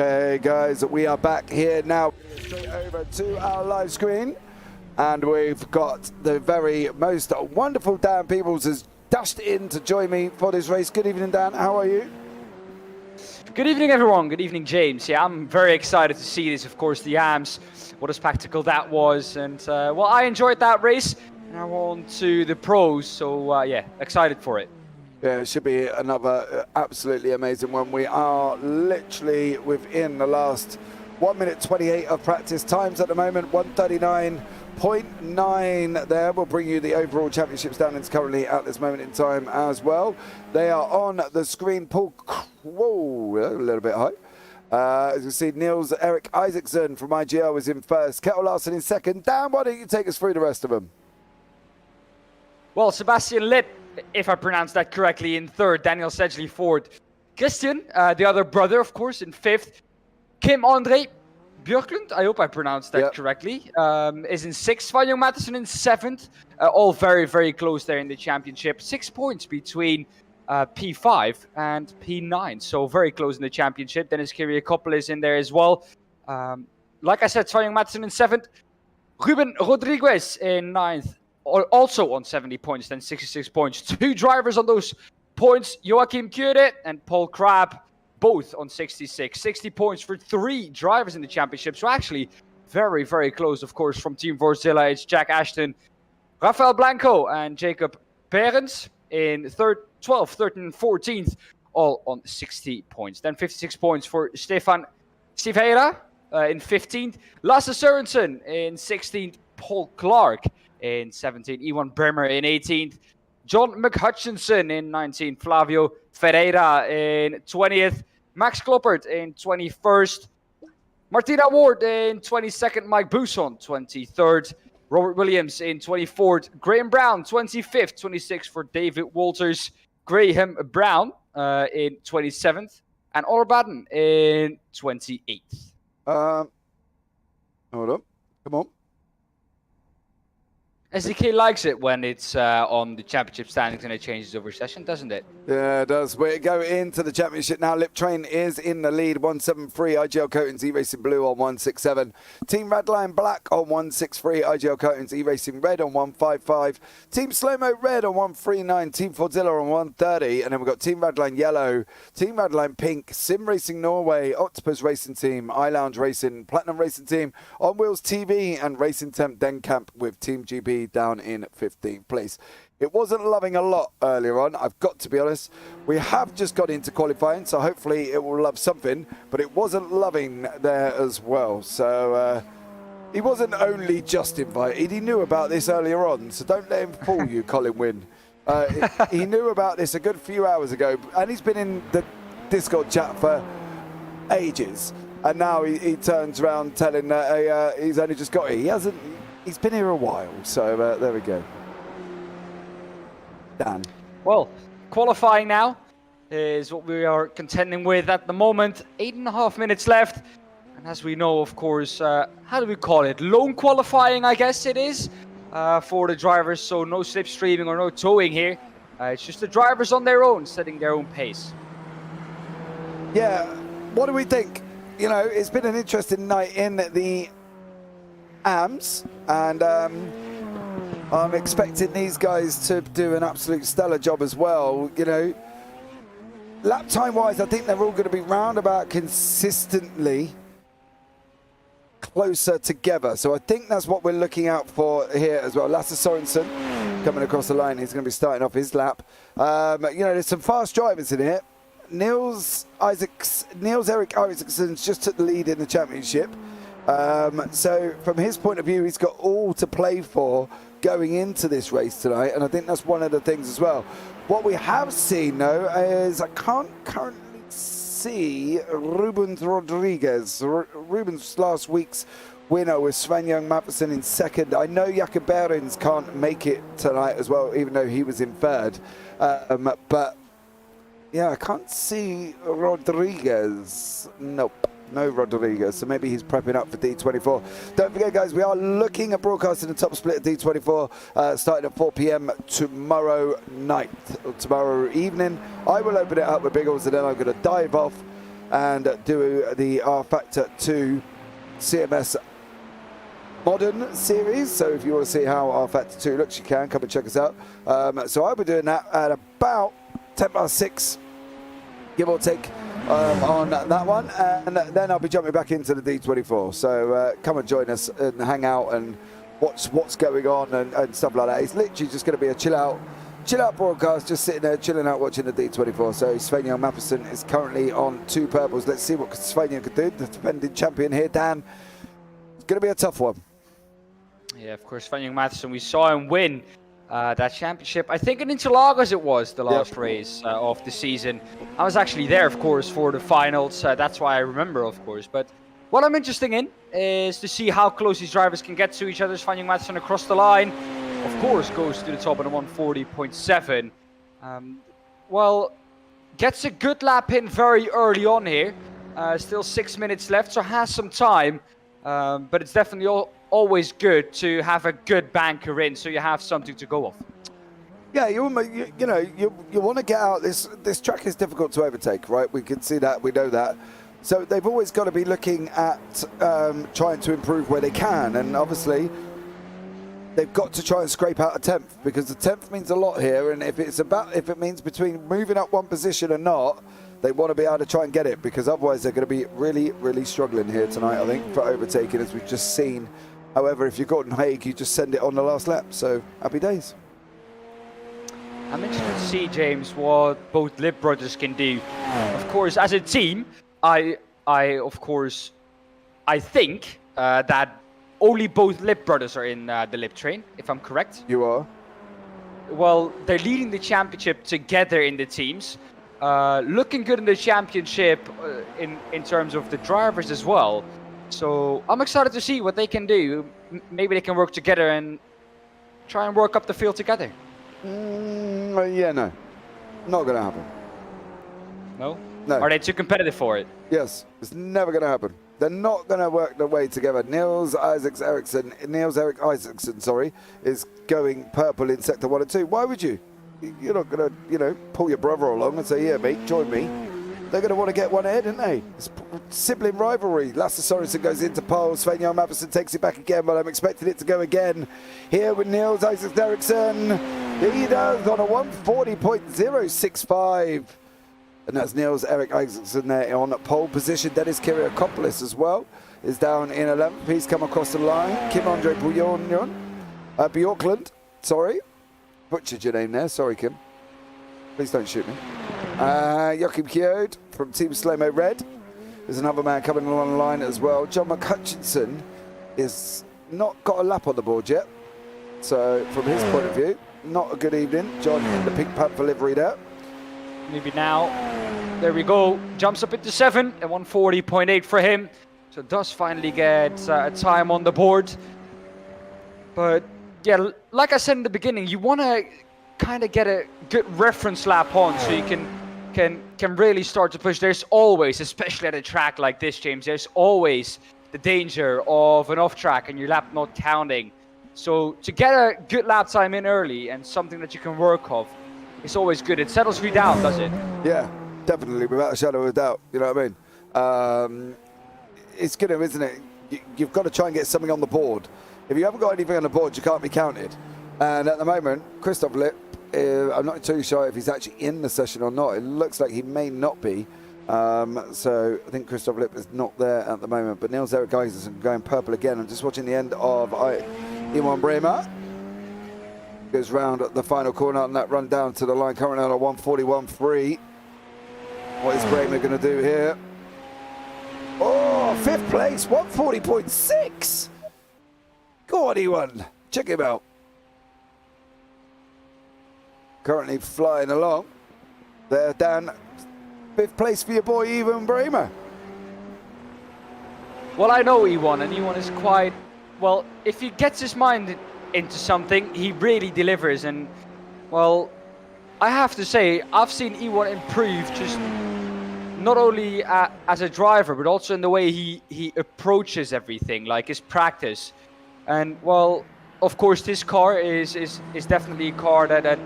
Okay, guys, we are back here now. Straight over to our live screen, and we've got the very most wonderful Dan Peebles has dashed in to join me for this race. Good evening, Dan. How are you? Good evening, everyone. Good evening, James. Yeah, I'm very excited to see this. Of course, the AMS, what a spectacle that was, and well, I enjoyed that race. Now on to the pros. So yeah, excited for it. Yeah, it should be another absolutely amazing one. We are literally within the last 1 minute 28 of practice times at the moment. 1:39.9 there will bring you the overall championship standings currently at this moment in time as well. They are on the screen. Paul, whoa, a little bit high. As you see, Niels Erik Isaacson from IGL was in first. Kettle Larsen in second. Dan, why don't you take us through the rest of them? Well, Sebastian Lip, if I pronounced that correctly, in third. Daniel Sedgley fourth. Christian, the other brother, of course, in fifth. Kim André Björklund, I hope I pronounced that correctly, is in sixth. Van Jong Matthijssen in seventh. All very, very close there in the championship. 6 points between P5 and P9. So very close in the championship. Dennis Kyriakopoulos in there as well. Like I said, Van Jong Matthijssen in seventh. Ruben Rodriguez in ninth. Also on 70 points, then 66 points. Two drivers on those points, Joachim Kure and Paul Crabb, both on 66. 60 points for three drivers in the championship. So actually very, very close, of course, from Team Vorzilla. It's Jack Ashton, Rafael Blanco, and Jacob Behrens in 12th, 13th, and 14th, all on 60 points. Then 56 points for Stefan Stiveira in 15th. Lasse Sørensen in 16th. Paul Clark in 17th, Iwan Bremer in 18th, John McHutchinson in 19th, Flavio Ferreira in 20th, Max Kloppert in 21st, Martina Ward in 22nd, Mike Buson 23rd, Robert Williams in 24th, Graham Brown 25th, 26th for David Walters, Graham Brown in 27th, and Oliver Baden in 28th. Hold on, come on. SDK likes it when it's on the championship standings and it changes over session, doesn't it? Yeah, it does. We go into the championship now. Lip Train is in the lead, 173. IGL Coatings E-Racing Blue on 167. Team Redline Black on 163. IGL Coatings E-Racing Red on 155. Team Slowmo Red on 139. Team Fordzilla on 130. And then we've got Team Redline Yellow, Team Redline Pink, Sim Racing Norway, Octopus Racing Team, iLounge Racing, Platinum Racing Team, On Wheels TV, and Racing Temp Denkamp with Team GB down in 15th place. It wasn't loving a lot earlier on, I've got to be honest. We have just got into qualifying, so hopefully it will love something, but it wasn't loving there as well. So he wasn't only just invited, he knew about this earlier on, so don't let him fool you, Colin Wynn. He knew about this a good few hours ago, and he's been in the Discord chat for ages, and now he turns around telling that he's only just got here. He's been here a while, so there we go. Dan. Well, qualifying now is what we are contending with at the moment. 8.5 minutes left. And as we know, of course, how do we call it? Lone qualifying, I guess it is, for the drivers. So no slipstreaming or no towing here. It's just the drivers on their own, setting their own pace. Yeah, what do we think? You know, it's been an interesting night in the AMS, and I'm expecting these guys to do an absolute stellar job as well. You know, lap time wise, I think they're all going to be roundabout consistently closer together. So I think that's what we're looking out for here as well. Lasse Sørensen coming across the line. He's going to be starting off his lap. You know, there's some fast drivers in here. Niels Erik Isaacson's just took the lead in the championship. So from his point of view, he's got all to play for going into this race tonight, and I think that's one of the things as well. What we have seen, though, is I can't currently see Rubens Rodriguez. Rubens last week's winner with Sven Young Matthijssen in second. I know Jakob Behrens can't make it tonight as well, even though he was in third. But yeah, I can't see Rodriguez. Nope. No Rodriguez, so maybe he's prepping up for D24. Don't forget, guys, we are looking at broadcasting the top split of D24 starting at 4 p.m. tomorrow night, or tomorrow evening. I will open it up with Biggles, and then I'm going to dive off and do the R Factor 2 CMS Modern series. So if you want to see how R Factor 2 looks, you can come and check us out. So I'll be doing that at about 6, give or take, on that one, and then I'll be jumping back into the D24. So come and join us and hang out and watch what's going on and stuff like that. It's literally just going to be a chill out broadcast, just sitting there chilling out watching the D24. So Svenja Mathiesen is currently on 2 purples. Let's see what Svenja could do, the defending champion here. Dan, it's going to be a tough one. Yeah, of course, Svenja Mathiesen, we saw him win that championship. I think in Interlagos it was the last race of the season. I was actually there, of course, for the finals. That's why I remember, of course. But what I'm interested in is to see how close these drivers can get to each other. Svenja Mathiesen across the line, of course, goes to the top at a 140.7. Well, gets a good lap in very early on here. Still 6 minutes left, so has some time. But it's definitely always good to have a good banker in, so you have something to go off. Yeah, you want to get out. This track is difficult to overtake, right? We can see that, we know that. So they've always got to be looking at trying to improve where they can, and obviously they've got to try and scrape out a 10th, because the 10th means a lot here. And if it means between moving up one position and not, they want to be able to try and get it, because otherwise they're going to be really, really struggling here tonight, I think, for overtaking, as we've just seen. However, if you're Gordon Haig, you just send it on the last lap. So happy days. I'm interested to see, James, what both Lip brothers can do. Of course, as a team, I think that only both Lip brothers are in the Lip train, if I'm correct. You are. Well, they're leading the championship together in the teams. Looking good in the championship in terms of the drivers as well. So I'm excited to see what they can do. Maybe they can work together and try and work up the field together. Yeah, no. Not going to happen. No? No. Are they too competitive for it? Yes. It's never going to happen. They're not going to work their way together. Niels Erik Isaacson, is going purple in sector 1 and 2. Why would you? You're not going to, pull your brother along and say, yeah, mate, join me. They're going to want to get one ahead, aren't they? It's sibling rivalry. Lasse Sorensen goes into pole. Svenja Mathiesen takes it back again, but I'm expecting it to go again. Here with Niels Eriksson. He does on a 140.065. And that's Niels Erik Isaacson there on pole position. Dennis Kiriakopoulos as well is down in 11th. He's come across the line. Kim Andre Bjorklund. Sorry. Butchered your name there. Sorry, Kim. Please don't shoot me. Joachim Kjod from Team Slow-Mo Red. There's another man coming along the line as well. John McHutchinson is not got a lap on the board yet. So from his point of view, not a good evening. John in the Pink Panther livery there. Maybe now. There we go. Jumps up into 7 and 140.8 for him. So does finally get a time on the board. But yeah, like I said in the beginning, you want to kind of get a good reference lap on, so you can really start to push. There's always, especially at a track like this, James, there's always the danger of an off track and your lap not counting. So to get a good lap time in early and something that you can work off, it's always good. It settles you down, does it? Yeah, definitely, without a shadow of a doubt. You know what I mean? It's good, isn't it? You've got to try and get something on the board. If you haven't got anything on the board, you can't be counted. And at the moment, Christoph Lipp, I'm not too sure if he's actually in the session or not. It looks like he may not be. So I think Christoph Lipp is not there at the moment. But Niels Erik Isaacson going purple again. I'm just watching the end of Iwan Bremer. Goes round at the final corner and that run down to the line. Currently on a 141.3. What is Bremer going to do here? Oh, 5th place, 140.6. Go on, Iwan. Check him out. Currently flying along. There, Dan. 5th place for your boy, Iwan Bremer. Well, I know Iwan, and Iwan is quite... Well, if he gets his mind into something, he really delivers. And, well, I have to say, I've seen Iwan improve just not only as a driver, but also in the way he approaches everything, like his practice. And, well, of course, this car is definitely a car that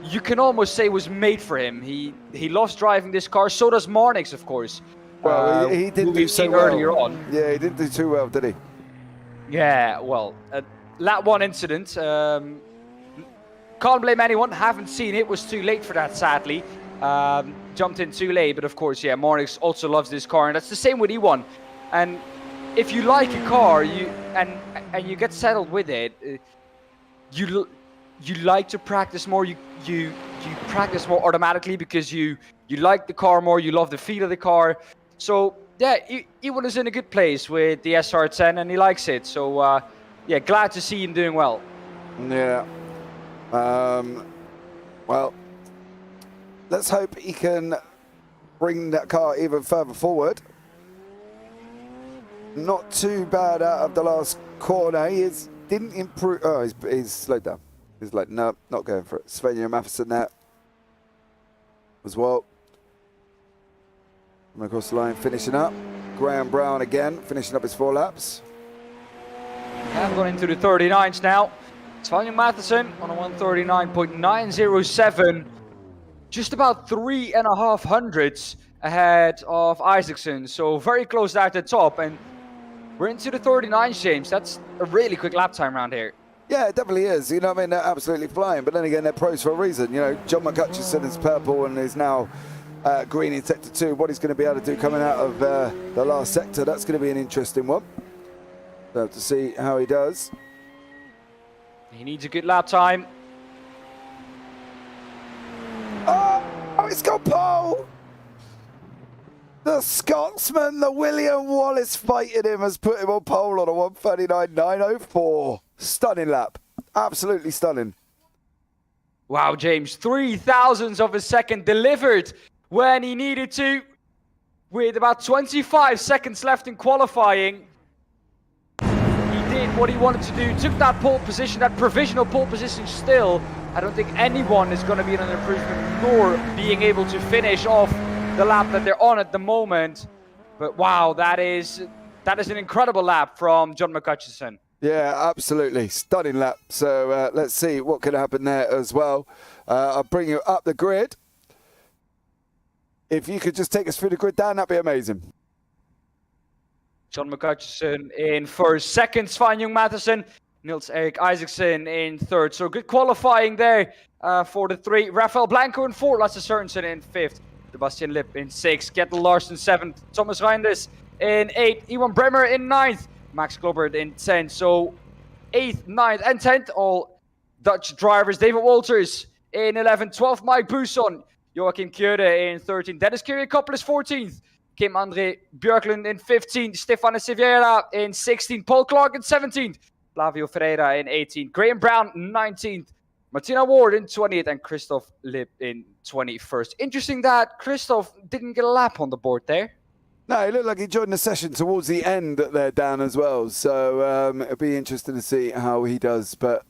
you can almost say was made for him. He loves driving this car. So does Marnix, of course. Well, he didn't do so well earlier on. Yeah, he didn't do too well, did he? Yeah, well, lap 1 incident. Can't blame anyone. Haven't seen it. Was too late for that, sadly. Jumped in too late, but of course, yeah, Marnix also loves this car, and that's the same with E1. And if you like a car, and you get settled with it, you like to practice more. You practice more automatically because you like the car more. You love the feel of the car. So yeah, E1 is in a good place with the SR10, and he likes it. So yeah, glad to see him doing well. Yeah. Well, let's hope he can bring that car even further forward. Not too bad out of the last corner. Didn't improve. Oh, he's slowed down. He's like, no, not going for it. Svenja Mathiesen there as well. And across the line, finishing up. Graham Brown again, finishing up his 4 laps. I've gone into the 39s now. Svenja Mathiesen on a 139.907. Just about 3.5 hundredths ahead of Isaacson. So very close at the top. And we're into the 39s, James. That's a really quick lap time around here. Yeah, it definitely is. You know what I mean? They're absolutely flying. But then again, they're pros for a reason. You know, John McCutcheon is purple and is now green in sector 2. What he's going to be able to do coming out of the last sector, that's going to be an interesting one. We'll have to see how he does. He needs a good lap time. Oh, it's got pole! The Scotsman, the William Wallace fighting him, has put him on pole on a 139.904. Stunning lap. Absolutely stunning. Wow, James. 3,000ths of a second delivered when he needed to. With about 25 seconds left in qualifying. He did what he wanted to do. Took that pole position, that provisional pole position still. I don't think anyone is going to be in an improvement nor being able to finish off the lap that they're on at the moment. But wow, that is an incredible lap from John McCutcheon. Yeah, absolutely. Stunning lap. So let's see what can happen there as well. I'll bring you up the grid. If you could just take us through the grid, Dan, that'd be amazing. John McCutcheon in first. Second, Svenja Mathiesen. Nils-Erik Isaacson in third. So good qualifying there for the 3. Rafael Blanco in 4. Lasse Sørensen in 5th. Sebastian Lip in 6th. Kettel Larsen 7th. Thomas Reinders in 8th. Iwan Bremer in 9th. Max Globbert in 10th. So 8th, 9th and 10th. All Dutch drivers. David Walters in 11th. 12th, Mike Buson. Joachim Kjöde in 13th. Dennis Kyriakopoulos 14th. Kim André Björklund in 15th. Stefano Silveira in 16th. Paul Clark in 17th. Flavio Ferreira in 18th. Graham Brown 19th. Martina Ward in 20th. And Christoph Lip in 21st. Interesting that Christoph didn't get a lap on the board there. No, it looked like he joined the session towards the end there, Dan, as well. So it'll be interesting to see how he does. But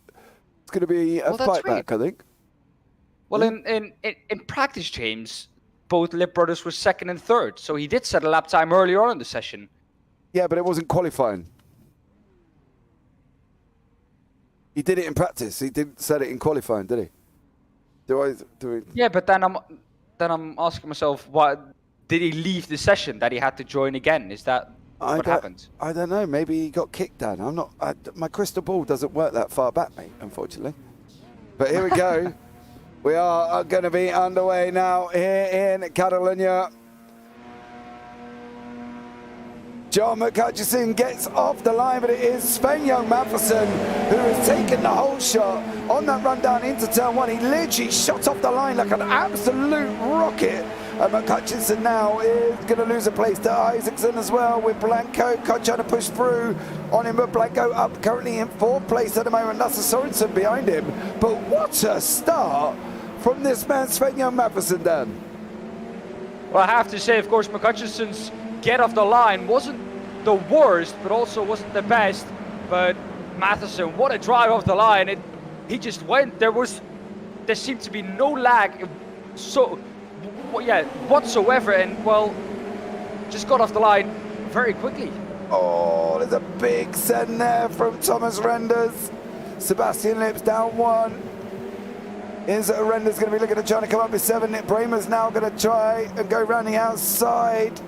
it's going to be a fight back, I think. Well, in practice, James, both Lip brothers were 2nd and 3rd. So he did set a lap time earlier on in the session. Yeah, but it wasn't qualifying. He did it in practice. He didn't set it in qualifying, did he? Do we? Yeah, but then I'm asking myself, why did he leave the session that he had to join again? Is that what happened? I don't know. Maybe he got kicked, Dan. My crystal ball doesn't work that far back, mate, unfortunately. But here we go. We are going to be underway now here in Catalunya. John McCutcheon gets off the line, but it is Svenja Mathiesen who has taken the whole shot on that run down into turn 1. He literally shot off the line like an absolute rocket. And McCutcheon now is going to lose a place to Isaacson as well, with Blanco trying to push through on him. But Blanco up currently in 4th place at the moment. Lasse Sørensen behind him. But what a start from this man, Svenja Mathiesen, Dan. Well, I have to say, of course, McCutcheon's get off the line wasn't the worst, but also wasn't the best. But Mathiesen, what a drive off the line. He just went. There seemed to be no lag whatsoever, and well, just got off the line very quickly. Oh, there's a big send there from Thomas Reinders. Sebastian Lips down 1. Is Render's going to be looking at trying to come up with 7. Bremer's now going to try and go round the outside.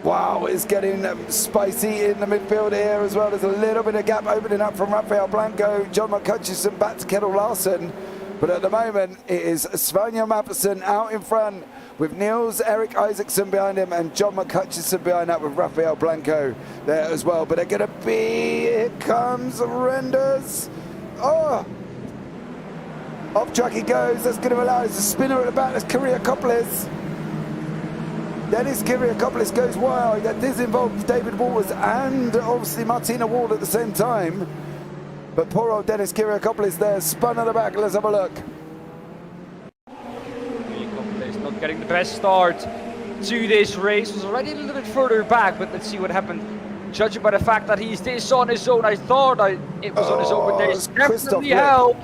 Wow, it's getting spicy in the midfield here as well. There's a little bit of gap opening up from Rafael Blanco, John McCutcheon back to Kendall Larson. But at the moment, it is Svanjo Matheson out in front with Niels Erik Isaacson behind him and John McCutcheon behind that with Rafael Blanco there as well. But they're going to be, here comes Renders. Oh! Off track he goes. That's going to allow us a spinner at the back. That's Kyriakopoulos. Dennis Kyriakopoulos goes wild. That does involve David Waters and obviously Martina Ward at the same time. But poor old Dennis Kyriakopoulos there, spun at the back. Let's have a look. Kyriakopoulos not getting the best start to this race. Was already a little bit further back, but let's see what happened. Judging by the fact that he's this on his own, I thought it was on his own, but there's definitely help.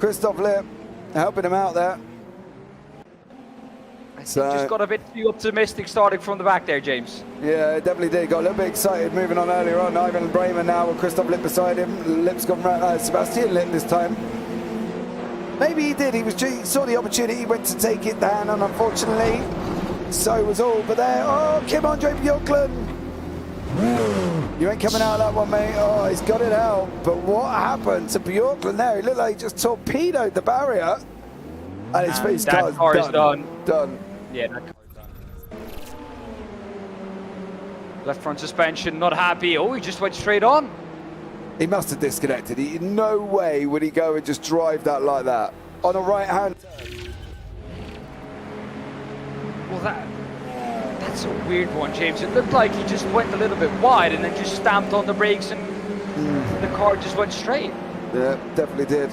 Christoph Lipp helping him out there. I think just got a bit too optimistic starting from the back there, James. Yeah, it definitely did. Got a little bit excited moving on earlier on. Ivan Bremer now with Christoph Lipp beside him. Lipp's gone right, Sebastian Lipp this time. Maybe he did. He saw the opportunity, went to take it down, and unfortunately, so was all. But there, oh, Kim Andre Bjorklund. You ain't coming out of that one, mate. Oh, he's got it out. But what happened to Bjorklund there? He looked like he just torpedoed the barrier. And his face car is done. Done. Yeah, that car is done. Left front suspension, not happy. Oh, he just went straight on. He must have disconnected. No way would he go and just drive that like that. On a right hand. Well, that's a weird one, James. It looked like he just went a little bit wide and then just stamped on the brakes and the car just went straight. Yeah, definitely did.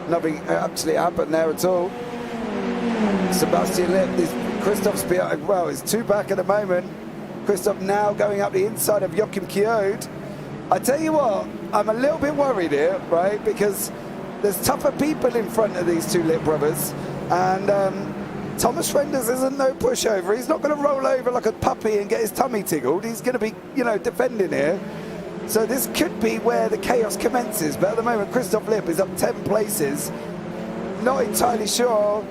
Nothing actually happened there at all. Sebastian Lipp, Christoph's behind, well, it's 2 back at the moment. Christoph now going up the inside of Joachim Kjod. I tell you what, I'm a little bit worried here, right? Because there's tougher people in front of these 2 Lipp brothers. And Thomas Renders isn't no pushover. He's not going to roll over like a puppy and get his tummy tickled. He's going to be, defending here. So this could be where the chaos commences. But at the moment, Christoph Lipp is up 10 places. Not entirely sure.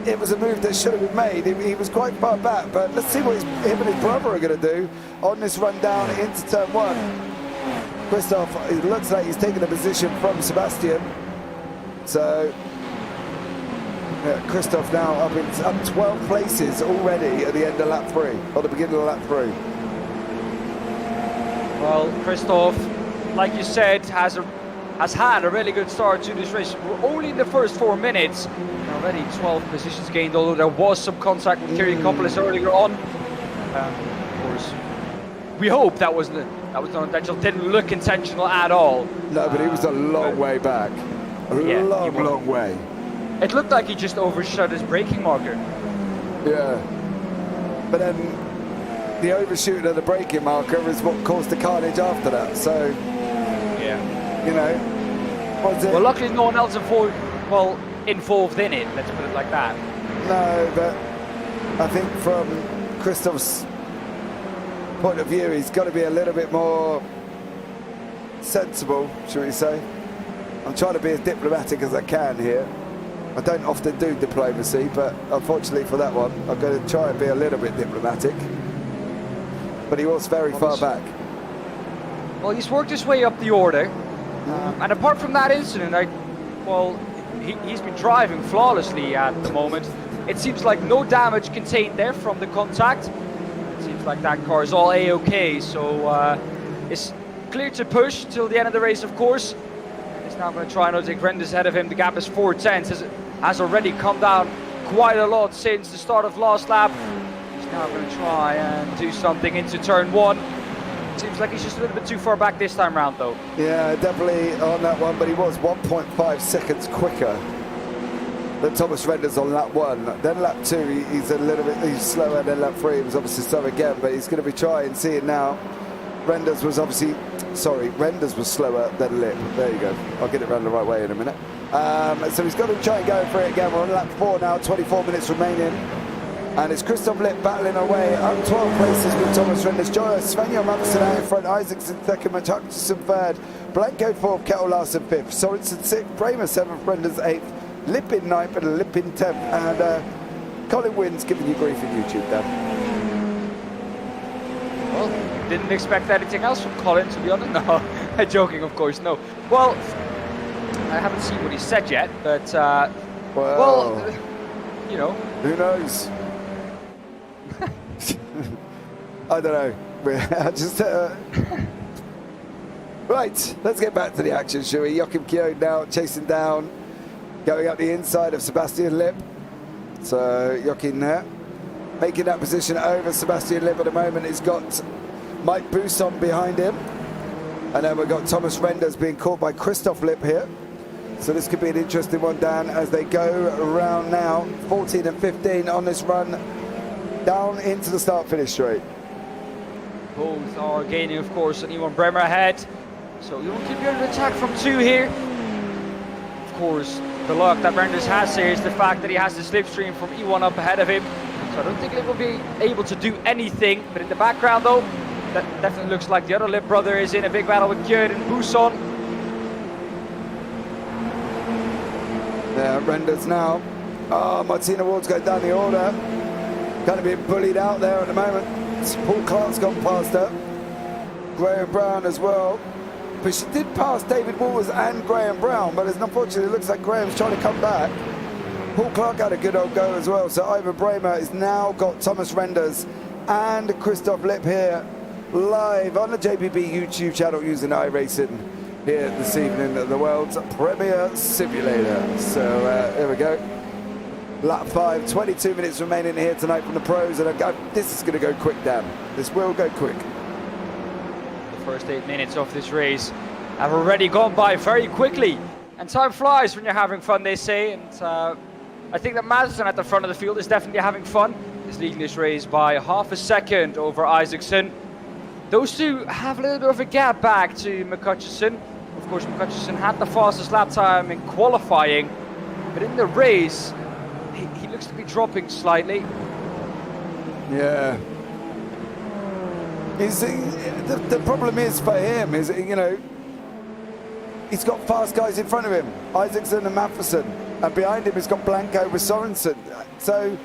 It was a move that should have been made. He was quite far back. But let's see what him and his brother are going to do on this run down into turn 1. Christoph, it looks like he's taking a position from Sebastian. So Christoph now up 12 places already at the end of lap 3, or the beginning of lap 3. Well, Christoph, like you said, has had a really good start to this race. We're only in the first 4 minutes. Already 12 positions gained, although there was some contact with Kyriakopoulos earlier on. Of course, we hope that was not intentional. Didn't look intentional at all. No, but he was a long way back. Long way. It looked like he just overshot his braking marker. Yeah. But then the overshooting of the braking marker is what caused the carnage after that. So, yeah. Was it? Well, luckily no one else involved in it, let's put it like that. No, but I think from Christoph's point of view, he's got to be a little bit more sensible, shall we say. I'm trying to be as diplomatic as I can here. I don't often do diplomacy, but unfortunately for that one, I'm going to try and be a little bit diplomatic. But he was very far back. Well, he's worked his way up the order. And apart from that incident, he's been driving flawlessly at the moment. It seems like no damage contained there from the contact. It seems like that car is all A-OK, so it's clear to push till the end of the race, of course. He's now going to try and overtake Renders ahead of him. The gap is 4 tenths. Has already come down quite a lot since the start of last lap. He's now going to try and do something into turn 1. Seems like he's just a little bit too far back this time round, though. Yeah, definitely on that one, but he was 1.5 seconds quicker than Thomas Renders on lap 1. Then lap 2, he's slower. Then lap 3, he was obviously slow again, but he's going to be trying, see it now. Renders was slower than Lipp. There you go. I'll get it around the right way in a minute. So he's got to try and go for it again. We're on lap 4 now, 24 minutes remaining. And it's Christoph Lipp battling away up 12 places with Thomas Renders. Svenja Mattsson out in front, Isaacson second, Hutchinson third, Blanco fourth, Kettle Larsen fifth, Sorensen sixth, Bramer seventh, Renders eighth, Lipp in ninth and Lipp in 10th. And Colin Wynn's giving you grief on YouTube then. Well, didn't expect anything else from Colin, to be honest. No, joking, of course, no. Well, I haven't seen what he said yet, but, well, you know. Who knows? I don't know. I just right, let's get back to the action, shall we? Joachim Kjod now chasing down, going up the inside of Sebastian Lipp. So Joachim there, making that position over Sebastian Lipp at the moment. He's got Mike Busson behind him. And then we've got Thomas Renders being caught by Christoph Lipp here. So this could be an interesting one, Dan, as they go around now, 14 and 15 on this run, down into the start-finish straight. Both are gaining, of course, on Iwan Bremer ahead. So you won't keep your attack from 2 here. Of course, the luck that Renders has here is the fact that he has the slipstream from Iwan up ahead of him. So I don't think he will be able to do anything. But in the background, though, that definitely looks like the other Lipp brother is in a big battle with Kjord and Busson. There, Renders now. Oh, Martina Ward's going down the order. Kind of being bullied out there at the moment. Paul Clark's gone past her. Graham Brown as well. But she did pass David Waters and Graham Brown, but unfortunately it looks like Graham's trying to come back. Paul Clark had a good old go as well. So Ivan Bremer has now got Thomas Renders and Christoph Lipp here live on the JPB YouTube channel using iRacing here this evening at the world's premier simulator. So here we go. Lap 5, 22 minutes remaining here tonight from the pros, and this is going to go quick, Dan. This will go quick. The first 8 minutes of this race have already gone by very quickly, and time flies when you're having fun, they say. And I think that Madison at the front of the field is definitely having fun. He's leading this race by half a second over Isaacson. Those two have a little bit of a gap back to McCutcheon. Of course, McCutcheon had the fastest lap time in qualifying, but in the race, he looks to be dropping slightly. Yeah. The problem is for him is, you know, he's got fast guys in front of him, Isaacson and Matheson, and behind him he's got Blanco with Sorensen. So,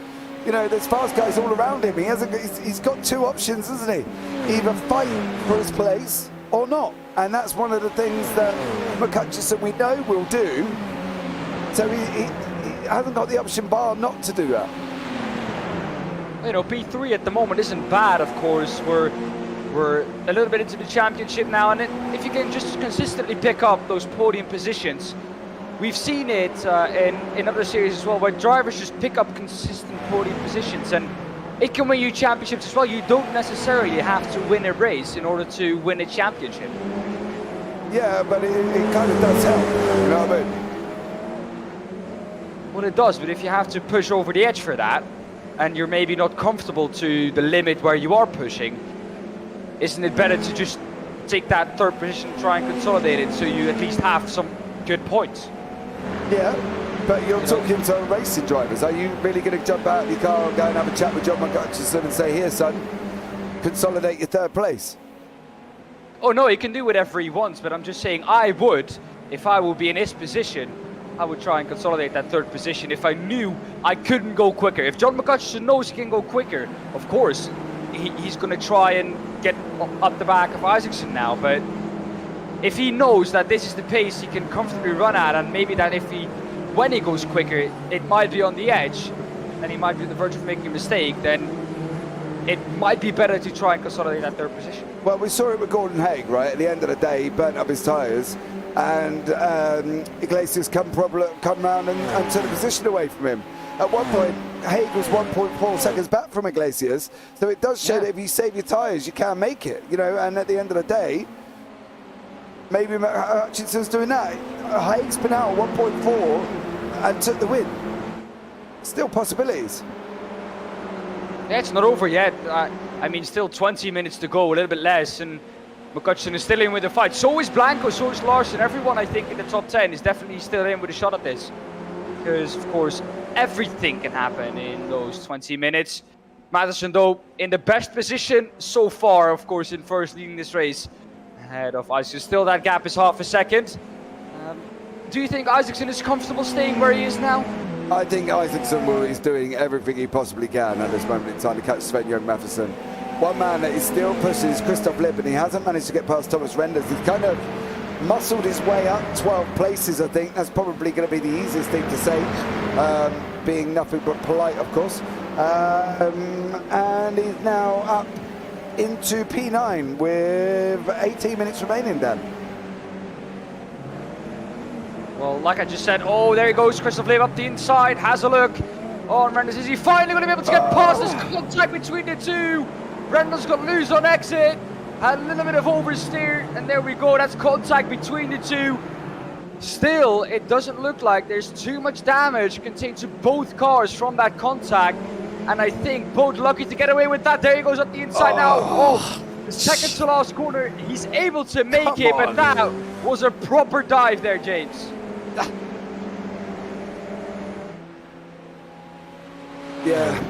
you know, there's fast guys all around him. He's got 2 options, hasn't he? Either fight for his place or not. And that's one of the things that McCutcheon, we know, will do. So he hasn't got the option bar not to do that. You know, P3 at the moment isn't bad, of course. We're a little bit into the championship now, and if you can just consistently pick up those podium positions, we've seen it in other series as well, where drivers just pick up consistent podium positions, and it can win you championships as well. You don't necessarily have to win a race in order to win a championship. Yeah, but it kind of does help, you know what I mean? Well, it does, but if you have to push over the edge for that, and you're maybe not comfortable to the limit where you are pushing, isn't it better to just take that 3rd position and try and consolidate it so you at least have some good points? Yeah, but you're talking to racing drivers. Are you really going to jump out of your car and go and have a chat with John McCutcheon and say, here, son, consolidate your 3rd place? Oh, no, he can do whatever he wants, but I'm just saying I would, if I would be in his position, I would try and consolidate that 3rd position if I knew I couldn't go quicker. If John McCutcheon knows he can go quicker, of course, he's going to try and get up the back of Isaacson now. But if he knows that this is the pace he can comfortably run at, and maybe that when he goes quicker, it might be on the edge, and he might be on the verge of making a mistake, then it might be better to try and consolidate that 3rd position. Well, we saw it with Gordon Haig, right? At the end of the day, he burnt up his tyres, and Iglesias come round and took the position away from him. At one point, Haig was 1.4 seconds back from Iglesias, so it does show that if you save your tyres, you can make it, you know. And at the end of the day, maybe Hutchinson's doing that. Haig's been out at 1.4 and took the win. Still possibilities. Yeah, it's not over yet. I mean, still 20 minutes to go, a little bit less, and McCutcheon is still in with the fight. So is Blanco, so is Larsen. Everyone, I think, in the top 10 is definitely still in with a shot at this. Because, of course, everything can happen in those 20 minutes. Matterson, though, in the best position so far, of course, in first leading this race. Ahead of Isaacson. Still, that gap is half a second. Do you think Isaacson is comfortable staying where he is now? I think Isaacson is doing everything he possibly can at this moment in time to catch Sven-Jørgen Matterson. One man that is still pushing is Christoph Lipp, and he hasn't managed to get past Thomas Renders. He's kind of muscled his way up 12 places, I think. That's probably going to be the easiest thing to say, being nothing but polite, of course. And he's now up into P9 with 18 minutes remaining, Dan. Well, like I just said, oh, there he goes, Christoph Lipp up the inside, has a look. Oh, and Renders, is he finally going to be able to get past this contact between the two? Renders got loose on exit, had a little bit of oversteer, and there we go, that's contact between the two. Still, it doesn't look like there's too much damage contained to both cars from that contact, and I think both lucky to get away with that. There he goes up the inside now. Oh, the second to last corner, he's able to make it, but that was a proper dive there, James. Yeah.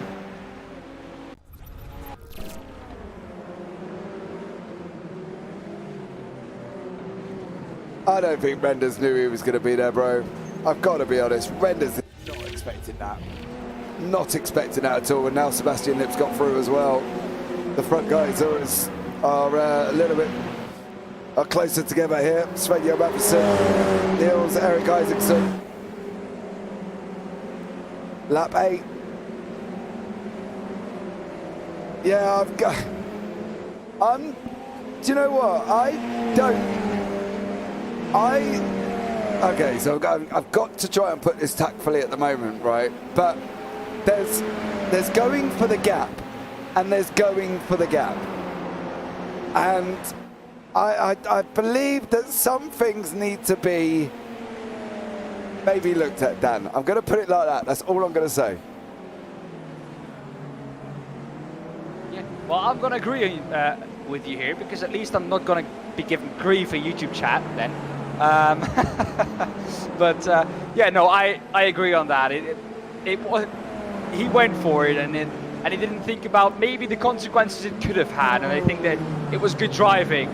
I don't think Renders knew he was going to be there, bro. I've got to be honest. Renders not expecting that. Not expecting that at all. And now Sebastian Lipp's got through as well. The front guys are a little bit closer together here. Sven-Jørgen Matterson, Niels, Eric Isaacson. Lap 8. Yeah, I've got... do you know what? Okay, so I've got to try and put this tactfully at the moment, right? But there's going for the gap, and there's going for the gap. And I believe that some things need to be maybe looked at, Dan. I'm going to put it like that. That's all I'm going to say. Yeah, well, I'm going to agree with you here, because at least I'm not going to be given grief in YouTube chat then. But yeah, no, I agree on that. It was, he went for it, and he didn't think about maybe the consequences it could have had. And I think that it was good driving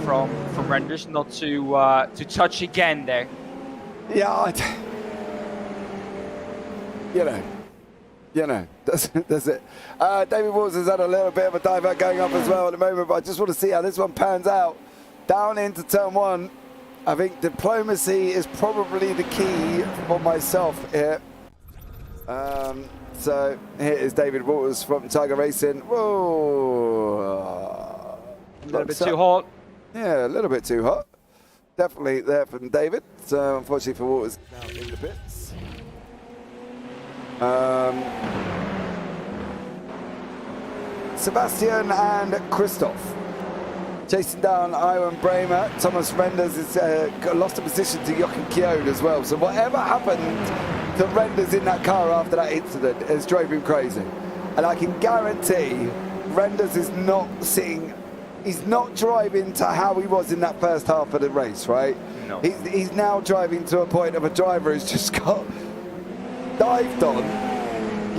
from Renders not to touch again there. Yeah, you know, that's it. David Waters has had a little bit of a dive going up as well at the moment, but I just want to see how this one pans out. Down into turn 1. I think diplomacy is probably the key for myself here. So here is David Waters from Tiger Racing. Whoa. A little bit too hot. Yeah, a little bit too hot. Definitely there from David. So unfortunately for Waters, now in the pits. Sebastian and Christoph chasing down Iwan Bremer. Thomas Renders has lost a position to Jochen Kjod as well. So whatever happened to Renders in that car after that incident has drove him crazy. And I can guarantee Renders is not sitting, he's not driving to how he was in that first half of the race, right? No. He's now driving to a point of a driver who's just got dived on,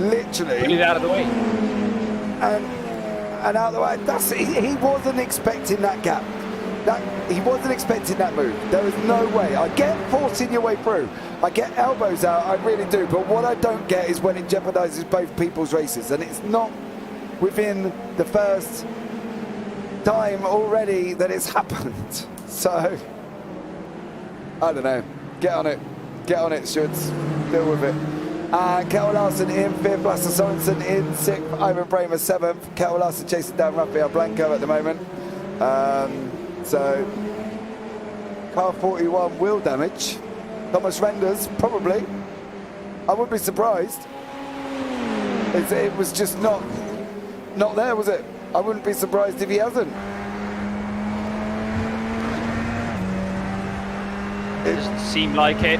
literally. Get it out of the way. And out of the way, he wasn't expecting that gap. He wasn't expecting that move. There was no way. I get forcing your way through. I get elbows out, I really do. But what I don't get is when it jeopardizes both people's races. And it's not within the first time already that it's happened. So, I don't know. Get on it. Get on it, Schutz. Deal with it. Kjell Larsen in 5th, Lasse Sorensen in 6th, Ivan Bremer 7th. Kjell Larsen chasing down Rafael Blanco at the moment. So, car 41 wheel damage. Thomas Renders, probably. I wouldn't be surprised. It was just not there, was it? I wouldn't be surprised if he hasn't. It doesn't seem like it.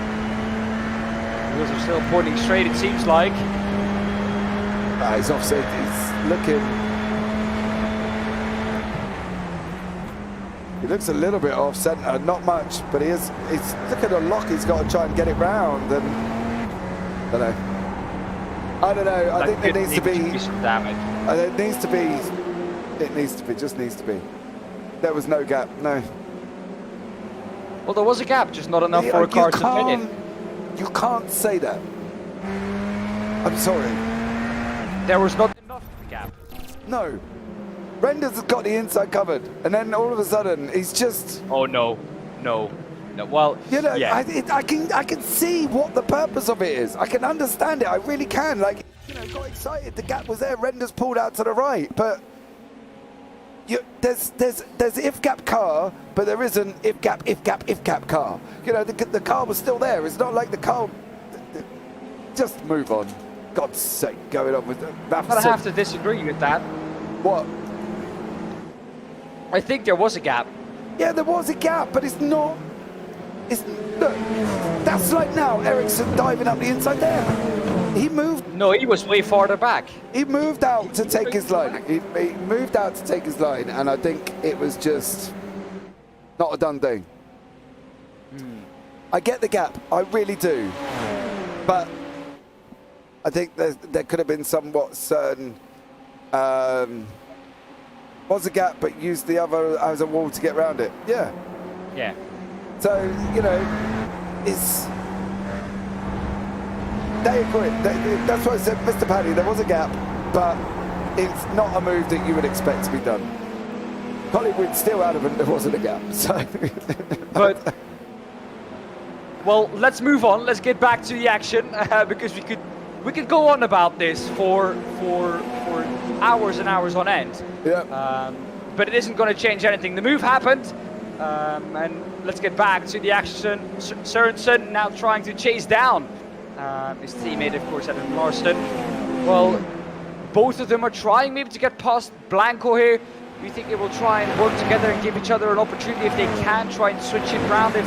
Wheels are still pointing straight, it seems like. He's offset, he's looking. He looks a little bit off centre, not much, but he's look at the lock he's got to try and get it round, and I don't know. I don't know. I think there needs to be some damage. It needs to be. Just needs to be. There was no gap. No. Well, there was a gap, just not enough for a car to fit in. You can't say that. I'm sorry. There was not enough of a gap. No. Renders has got the inside covered, and then all of a sudden he's just. Oh no. Well, you know, yeah. I can see what the purpose of it is. I can understand it. I really can. Like, you know, got excited. The gap was there. Renders pulled out to the right, but there's if gap car, but there isn't if gap car. You know, the car was still there. It's not like the car. Just move on. God's sake, going on with that. I have to disagree with that. What? I think there was a gap. Yeah, there was a gap, but it's not. Look, that's like now Ericsson diving up the inside there. He moved. No, he was way farther back. He moved out to take his line. He moved out to take his line, and I think it was just not a done thing. I get the gap, I really do, but I think there could have been somewhat certain. Was a gap, but used the other as a wall to get around it. Yeah. Yeah. So, you know, they agree. That's what I said, Mr. Paddy, there was a gap, but it's not a move that you would expect to be done. Hollywood's still adamant there wasn't a gap, so. But, well, let's move on. Let's get back to the action, because we could go on about this for hours and hours on end. Yeah. But it isn't going to change anything. The move happened, and let's get back to the action. Sørensen now trying to chase down his teammate, of course, Adam Larson. Well, both of them are trying maybe to get past Blanco here. Do you think they will try and work together and give each other an opportunity if they can try and switch it around if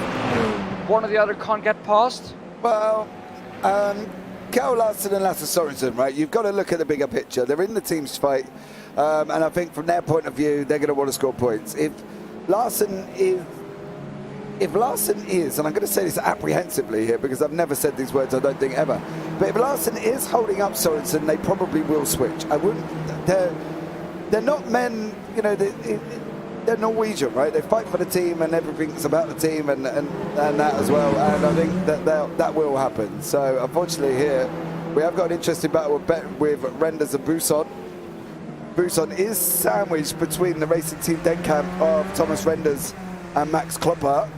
one or the other can't get past? Well, Kjell Larsen and Lasse Sørensen, right? You've got to look at the bigger picture. They're in the team's fight, and I think from their point of view, they're going to want to score points. If Larsen is, and I'm going to say this apprehensively here because I've never said these words, I don't think ever, but if Larsen is holding up Sørensen, they probably will switch. I wouldn't. They're not men, you know. They're Norwegian, right? They fight for the team, and everything's about the team, and that as well. And I think that will happen. So unfortunately, here we have got an interesting battle with Renders and Buson. Buson is sandwiched between the racing team Denkamp of Thomas Renders and Max Klopper.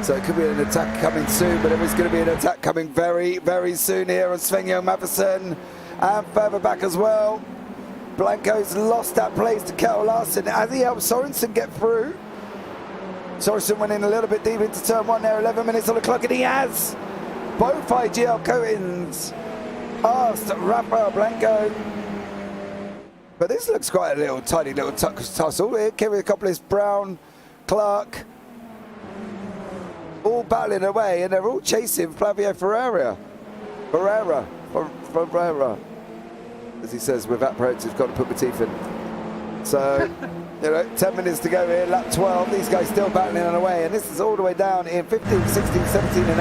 So it could be an attack coming soon, but there is going to be an attack coming very, very soon here on Sven-Göran Mathiesen, and further back as well. Blanco's lost that place to Kjell Larsen as he helped Sørensen get through. Sørensen went in a little bit deep into turn one there, 11 minutes on the clock, and he has both IGL coatings past Rafael Blanco. But this looks quite a little tiny little tussle here. Kevin Coppolis, Brown, Clark, all battling away, and they're all chasing Flavio Ferreira. As he says, with apparatuses, he's got to put my teeth in. So, you know, 10 minutes to go here, lap 12. These guys still battling on the way, and this is all the way down in 15, 16, 17, and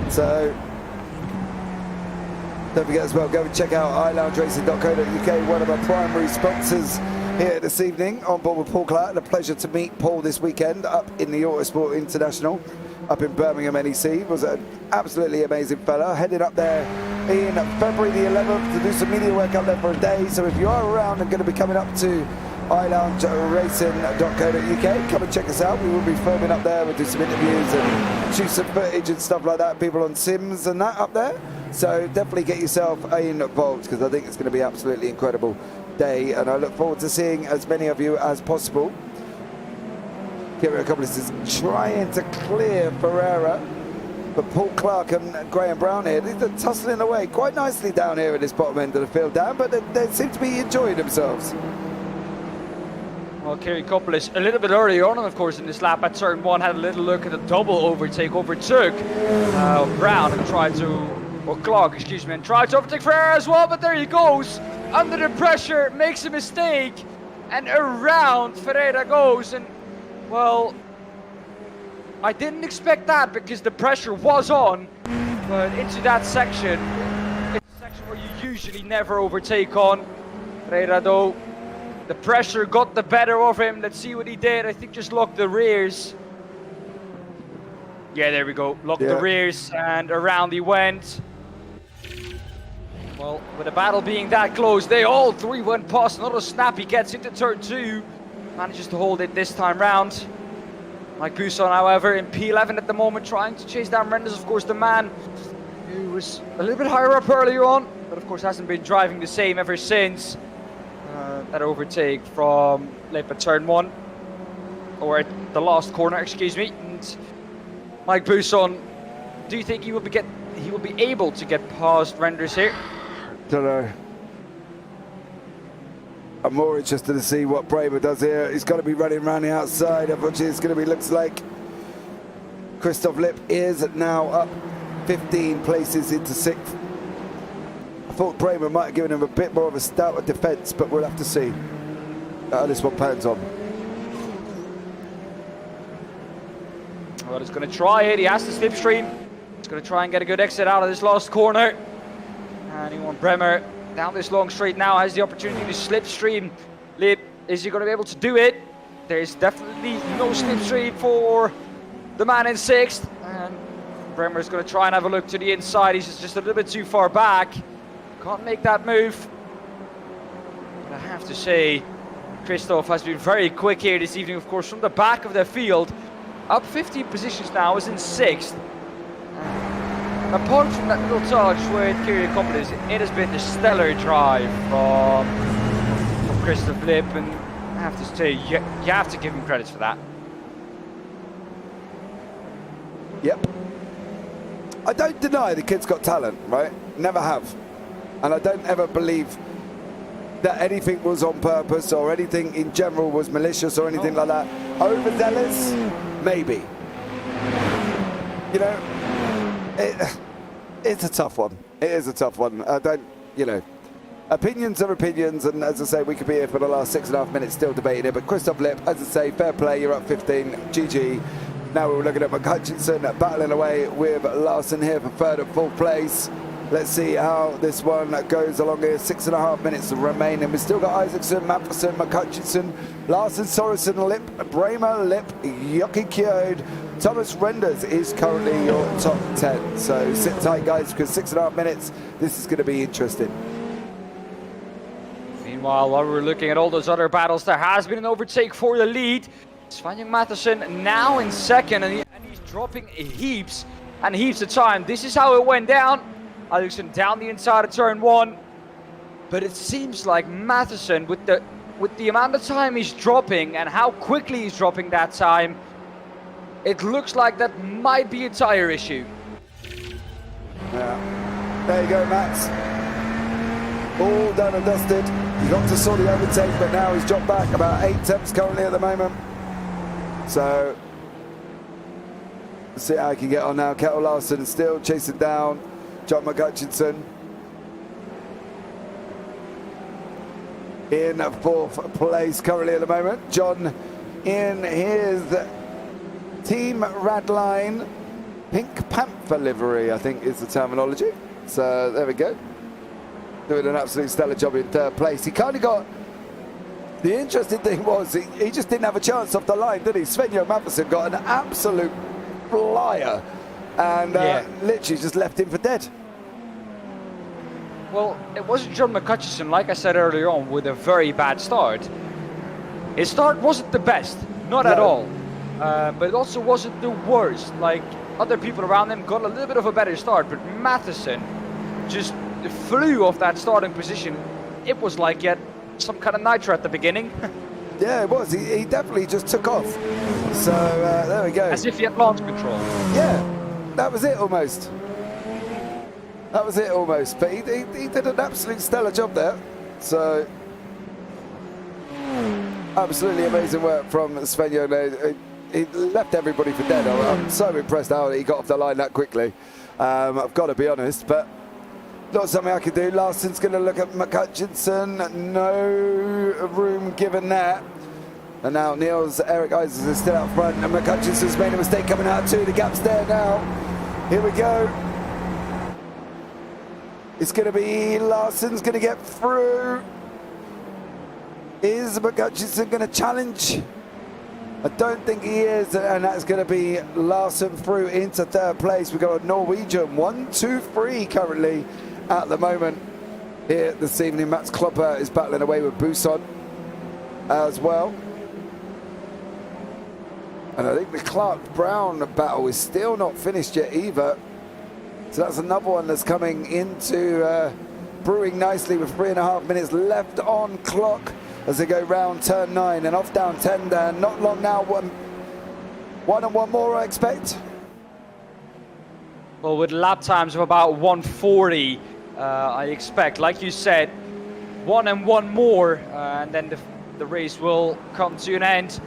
18. So, don't forget as well, go and check out iLoungeRacing.co.uk, one of our primary sponsors here this evening. On board with Paul Clark. A pleasure to meet Paul this weekend up in the Autosport International, up in Birmingham NEC. Was an absolutely amazing fella. Headed up there in February the 11th to do some media work up there for a day. So if you are around and going to be coming up to iLoungeRacing.co.uk, come and check us out. We will be filming up there. We'll do some interviews and shoot some footage and stuff like that. People on sims and that up there. So definitely get yourself involved, because I think it's going to be absolutely incredible day, and I look forward to seeing as many of you as possible. Kieran Coppolis is trying to clear Ferreira, but Paul Clark and Graham Brown here, they're tussling away quite nicely down here at this bottom end of the field down, but they seem to be enjoying themselves. Well, Kerry Coppolis a little bit early on, of course, in this lap at turn one, had a little look at the double overtake, overtook Brown and tried to, or Clark, excuse me, and tried to overtake Ferreira as well, but there he goes, under the pressure, makes a mistake, and around Ferreira goes, and, well, I didn't expect that because the pressure was on, but into that section, it's a section where you usually never overtake on. Ferreira though, the pressure got the better of him. Let's see what he did. I think just locked the rears. Yeah, there we go. Locked the rears and around he went. Well, with the battle being that close, they all three went past. Another snap. He gets into turn 2. Manages to hold it this time round. Mike Buson, however, in P11 at the moment, trying to chase down Renders. Of course, the man who was a little bit higher up earlier on, but of course hasn't been driving the same ever since. That overtake from Lip at turn 1, or at the last corner, excuse me. And Mike Buson, do you think he will be able to get past Renders here? Don't know. I'm more interested to see what Bramer does here. He's got to be running around the outside, of which is going to be, looks like Christoph Lipp is now up 15 places into 6th. I thought Bramer might have given him a bit more of a stouter defence, but we'll have to see how this one pans on. Well, he's going to try it. He has to slipstream. He's going to try and get a good exit out of this last corner. And Johan Bremer down this long straight now has the opportunity to slipstream. Lip, is he going to be able to do it? There's definitely no slipstream for the man in 6th. And Bremer's going to try and have a look to the inside. He's just a little bit too far back. Can't make that move. But I have to say, Christoph has been very quick here this evening, of course, from the back of the field. Up 15 positions now, is in 6th. Apart from that little touch with Kyria Companies, it has been a stellar drive from Christoph Lipp, and I have to say, you have to give him credit for that. Yep. I don't deny the kid's got talent, right? Never have. And I don't ever believe that anything was on purpose or anything in general was malicious or anything like that. Overzealous? Maybe. You know, it's a tough one. It is a tough one. I don't, you know, opinions are opinions, and as I say, we could be here for the last 6.5 minutes still debating it. But Christoph Lipp, as I say, fair play, you're up 15, GG. Now we're looking at McHutchinson battling away with Larson here for 3rd and 4th place. Let's see how this one goes along here. 6.5 minutes remaining. We've still got Isaacson, Matheson, McHutchinson, Larson, Sorensen, Lipp, Bramer, Lipp, Jockey Kjod. Thomas Renders is currently your top 10. So sit tight, guys, because 6.5 minutes, this is going to be interesting. Meanwhile, while we're looking at all those other battles, there has been an overtake for the lead. Svanjung Matheson now in 2nd, and he's dropping heaps and heaps of time. This is how it went down. Isaacson down the inside of turn 1. But it seems like Matheson, with the amount of time he's dropping and how quickly he's dropping that time, it looks like that might be a tyre issue. Yeah. There you go, Max. All done and dusted. He got to saw the overtake, but now he's dropped back about 8 tenths currently at the moment. So, let's see how he can get on now. Kettle Larson still chasing down John McHutchinson. In 4th place currently at the moment. John in his Team Radline Pink Panther livery, I think is the terminology. So there we go. Doing an absolute stellar job in 3rd place. He kind of got, the interesting thing was he just didn't have a chance off the line, did he? Svenjo Matheson got an absolute flyer and literally just left him for dead. Well, it wasn't John McHutchison, like I said earlier on, with a very bad start. His start wasn't the best, not at all. But it also wasn't the worst. Like, other people around him got a little bit of a better start, but Matheson just flew off that starting position. It was like he had some kind of nitro at the beginning. Yeah, it was. He definitely just took off. So there we go. As if he had launch control. Yeah, that was it almost. That was it almost. But he did an absolute stellar job there. So absolutely amazing work from Svenjo. He left everybody for dead. I'm so impressed how he got off the line that quickly. I've got to be honest, but not something I can do. Larson's going to look at McHutchinson. No room given there. And now Niels Erik Isaacs is still out front, and McCutcheon's made a mistake coming out too. The gap's there now. Here we go. It's going to be Larson's going to get through. Is McCutcheon going to challenge? I don't think he is, and that's going to be Larson through into third place. We've got a Norwegian 1, 2, 3 currently at the moment here this evening. Mats Klopper is battling away with Buson as well. And I think the Clark-Brown battle is still not finished yet either. So that's another one that's coming into brewing nicely with 3.5 minutes left on clock as they go round turn 9 and off down 10 there. Not long now, one and one more I expect. Well, with lap times of about 140, I expect, like you said, one and one more, and then the race will come to an end.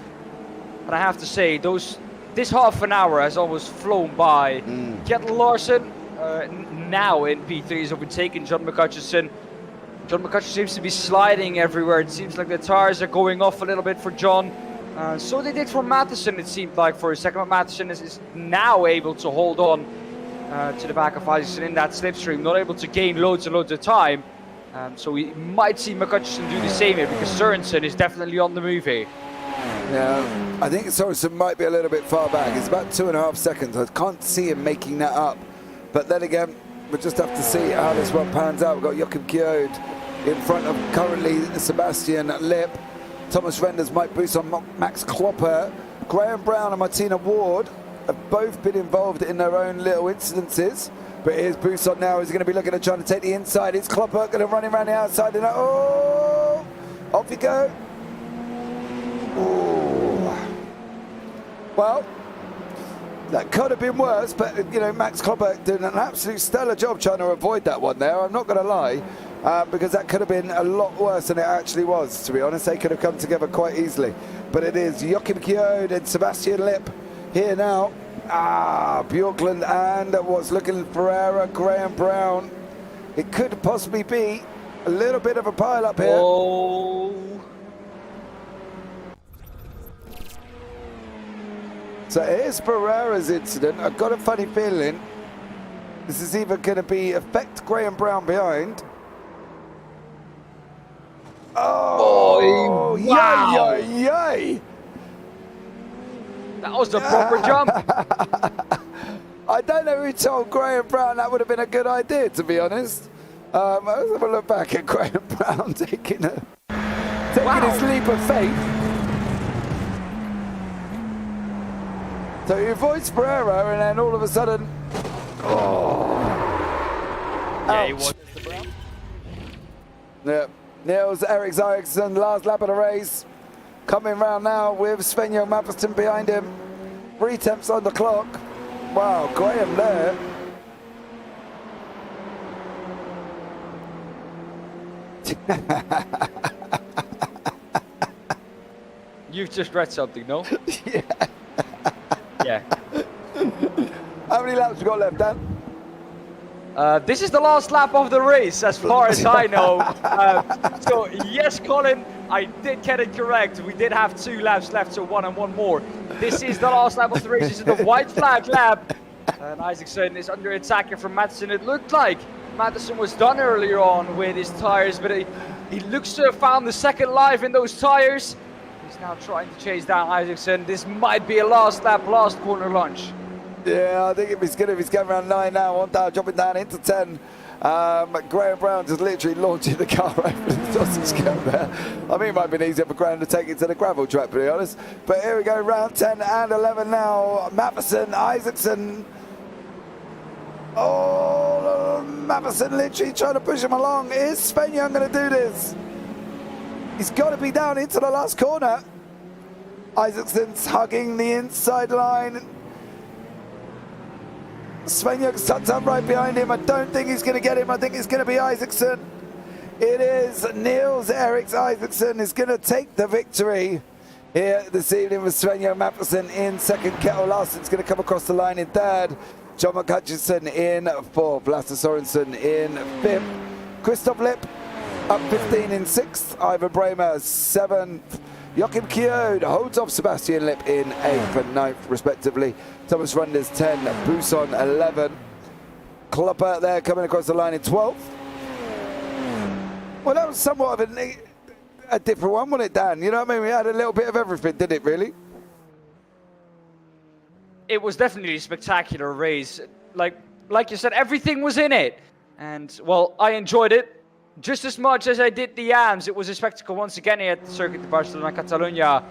And I have to say, this half an hour has almost flown by. Kjetil Larsen now in P3 has overtaken John McCutcheon. John McCutcheon seems to be sliding everywhere. It seems like the tires are going off a little bit for John. So they did for Mattheson, it seemed like, for a second. But Mattheson is now able to hold on to the back of Isaacson in that slipstream, not able to gain loads and loads of time. So we might see McCutcheon do the same here, because Sørensen is definitely on the move here. Yeah, I think Sørensen might be a little bit far back. It's about 2.5 seconds. I can't see him making that up. But then again, we'll just have to see how this one pans out. We've got Joachim Kjod in front of currently Sebastian Lip. Thomas Renders, Mike Buson, Max Klopper, Graham Brown and Martina Ward have both been involved in their own little incidences. But here's Buson now. He's going to be looking at trying to take the inside. It's Klopper going to run him around the outside. And oh, off you go. Ooh. Well, that could have been worse, but you know, Max Klopper did an absolute stellar job trying to avoid that one there. I'm not going to lie, because that could have been a lot worse than it actually was, to be honest. They could have come together quite easily. But it is Joachim Kjod and Sebastian Lip here now. Bjorklund and what's looking Ferreira, Graham Brown. It could possibly be a little bit of a pile up here. Oh. So here's Ferreira's incident. I've got a funny feeling this is either going to be affect Graham Brown behind. Oh, wow. yay. That was the proper jump. I don't know who told Graham Brown that would have been a good idea, to be honest. Let's have a look back at Graham Brown taking his leap of faith. So he avoids Ferreira, and then all of a sudden, Yeah, he was. Yeah, Niels Erik Isaacson, last lap of the race, coming round now with Sven-Göran Mathiesen behind him. 3 tenths on the clock. Wow, Graham there. You've just read something, no? Yeah. Yeah. How many laps we got left, Dan? This is the last lap of the race, as far as I know. So, yes, Colin, I did get it correct. We did have 2 laps left, so 1 and 1 more. This is the last lap of the race. This is the white flag lap. And Isaacson is under attack from Mathiesen. It looked like Mathiesen was done earlier on with his tires, but he looks to have found the second life in those tires. He's now trying to chase down Isaacson. This might be a last lap, last corner lunge. Yeah, I think if he's going around 9 now, on down, dropping down into 10. Graham Brown just literally launching the car over the sausage curb there. I mean, it might have been easier for Graham to take it to the gravel track, to be honest. But here we go, round 10 and 11 now. Mathiesen, Isaacson. Oh, Mathiesen literally trying to push him along. Is Sven-Göran going to do this? He's got to be down into the last corner. Isaacson's hugging the inside line. Sven-Göran's tucked up right behind him. I don't think he's going to get him. I think it's going to be Isaacson. It is Niels Erik Isaacson is going to take the victory here this evening with Sven-Göran Mathiesen in second. Kjetil Larsen's going to come across the line in third. John McCutcheon in fourth. Lasse Sørensen in fifth. Christoph Lip up 15 in sixth. Ivan Bremer seventh. Joachim Kjod holds off Sebastian Lip in 8th and 9th, respectively. Thomas Renders 10, Buson 11. Klopper there coming across the line in 12th. Well, that was somewhat of a different one, wasn't it, Dan? You know what I mean? We had a little bit of everything, didn't it, really? It was definitely a spectacular race. Like you said, everything was in it. And, well, I enjoyed it just as much as I did the AMS. It was a spectacle once again here at the Circuit de Barcelona Catalunya.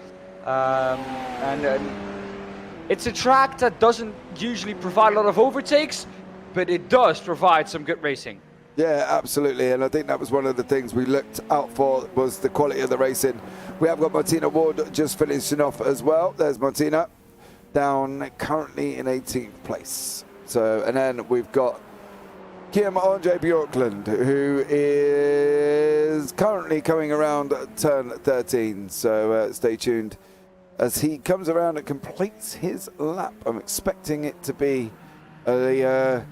And it's a track that doesn't usually provide a lot of overtakes, but it does provide some good racing. Yeah, absolutely, and I think that was one of the things we looked out for, was the quality of the racing. We have got Martina Ward just finishing off as well. There's Martina, down currently in 18th place. So, and then we've got Kim Andre Bjorklund, who is currently coming around turn 13. So stay tuned as he comes around and completes his lap. I'm expecting it to be an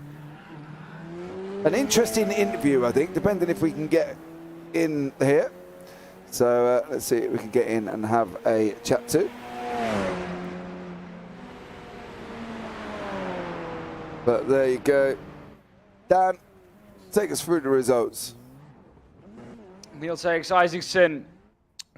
interesting interview, I think, depending if we can get in here. So let's see if we can get in and have a chat too. But there you go. Dan, take us through the results. Niels Eriks Isaacson,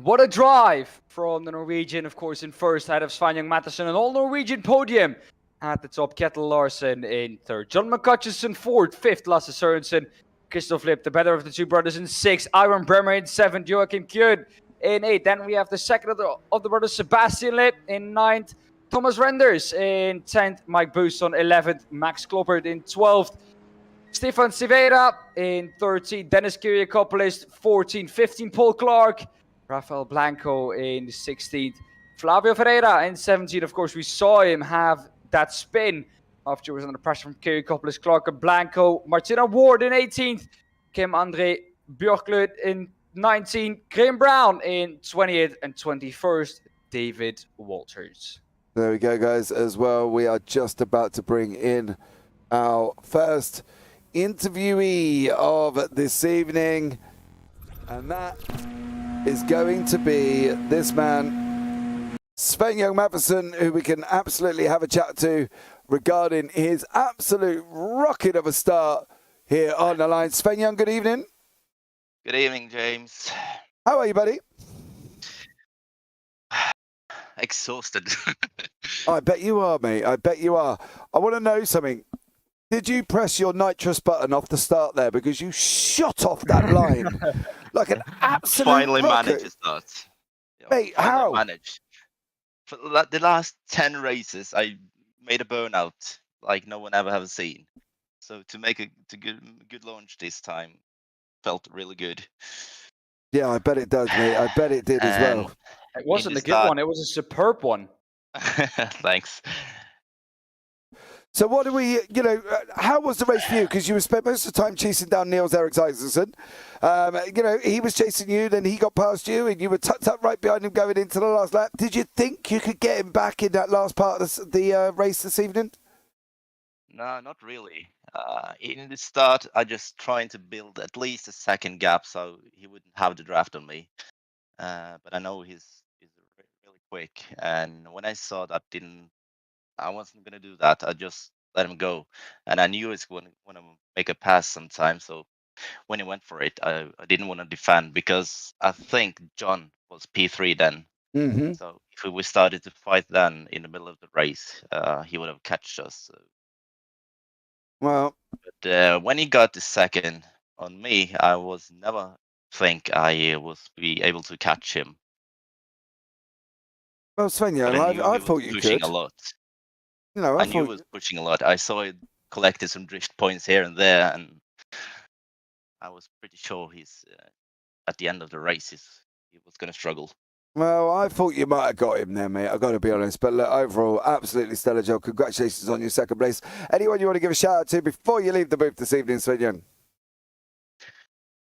what a drive from the Norwegian, of course, in first, ahead of Sveinung Mathiesen, an all-Norwegian podium. At the top, Kjetil Larsen in third. John McCutcheon fourth, fifth, Lasse Sørensen. Christoph Lipp, the better of the two brothers, in sixth. Iron Bremer in seventh. Joachim Kjod in eighth. Then we have the second of the brothers, Sebastian Lipp in ninth. Thomas Renders in 10th. Mike Buson 11th. Max Kloppert in 12th. Stefan Silveira in 13th. Dennis Kyriakopoulos 14th. 15th, Paul Clark. Rafael Blanco in 16th. Flavio Ferreira in 17th. Of course, we saw him have that spin after he was under pressure from Kyriakopoulos, Clark and Blanco. Martina Ward in 18th. Kim Andre Bjorklund in 19th. Graham Brown in 20th. And 21st, David Walters. There we go, guys. As well, we are just about to bring in our first interviewee of this evening. And that is going to be this man, Sveinung Mathiesen, who we can absolutely have a chat to regarding his absolute rocket of a start here on the line. Sveinung, good evening. Good evening, James. How are you, buddy? Exhausted. I bet you are, mate. I bet you are. I want to know something. Did you press your nitrous button off the start there? Because you shot off that line like an absolute Finally rocket. managed to start. Mate, how? Managed. For the last 10 races, I made a burnout like no one ever have seen. So to make a good launch this time felt really good. Yeah, I bet it does, mate. I bet it did as well. It wasn't a good one. It was a superb one. Thanks. So what do we, how was the race for you? Because you spent most of the time chasing down Niels Eriks Isaacson. He was chasing you, then he got past you, and you were tucked up right behind him going into the last lap. Did you think you could get him back in that last part of the race this evening? No, not really. In the start, I just trying to build at least a second gap so he wouldn't have the draft on me. But I know he's really quick, and when I saw that I wasn't going to do that. I just let him go. And I knew he was going to make a pass sometime. So when he went for it, I didn't want to defend because I think John was P3 then. Mm-hmm. So if we started to fight then in the middle of the race, he would have catched us. Well, but when he got the second on me, I was never think I was be able to catch him. Well, Sveinung, I thought you pushing could. A lot. I knew he was pushing a lot. I saw it collected some drift points here and there, and I was pretty sure he's at the end of the race he was going to struggle. Well, I thought you might have got him there, mate. I've got to be honest. But look, overall, absolutely stellar job. Congratulations on your second place. Anyone you want to give a shout out to before you leave the booth this evening, Sveinung?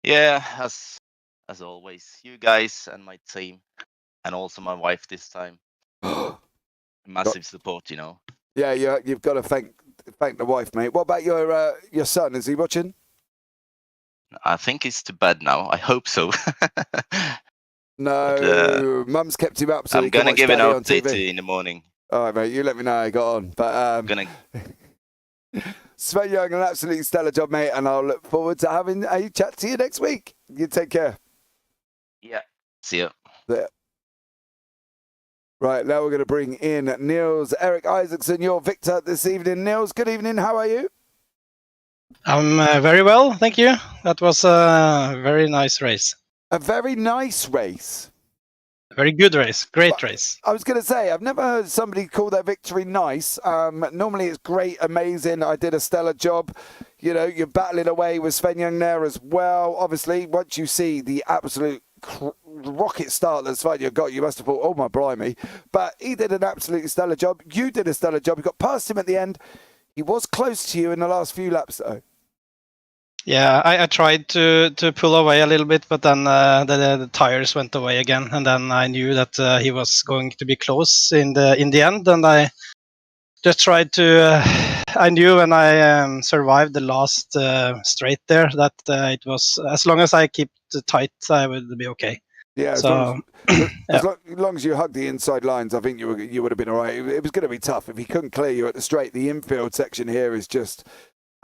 Yeah, as always, you guys and my team, and also my wife this time. Massive support, Yeah, you've got to thank the wife, mate. What about your son? Is he watching? I think he's to bed now. I hope so. No, But, Mum's kept him up so I'm he can gonna watch give an Daddy on update TV. in the morning. All right, mate, you let me know how you got on. But I'm gonna. Sven, you're doing an absolutely stellar job, mate, and I'll look forward to having a chat to you next week. You take care. Yeah. See ya. There. Right, now we're going to bring in Niels Erik Isaacson, your victor this evening. Niels, good evening. How are you? I'm very well, thank you. That was a very nice race. A very nice race. A very good race. Great race. I was going to say, I've never heard somebody call their victory nice. Normally it's great, amazing. I did a stellar job. You know, you're battling away with Sven Young there as well. Obviously, once you see the absolute rocket start that Sven Young got, you must have thought, oh my blimey. But he did an absolutely stellar job. You did a stellar job. You got past him at the end. He was close to you in the last few laps, though. Yeah, I tried to pull away a little bit, but then the tires went away again, and then I knew that he was going to be close in the end, and I just tried to. I knew when I survived the last straight there that it was, as long as I keep it tight, I would be okay. Yeah, So as long as you hugged the inside lines, I think you would have been all right. It was going to be tough if he couldn't clear you at the straight. The infield section here is just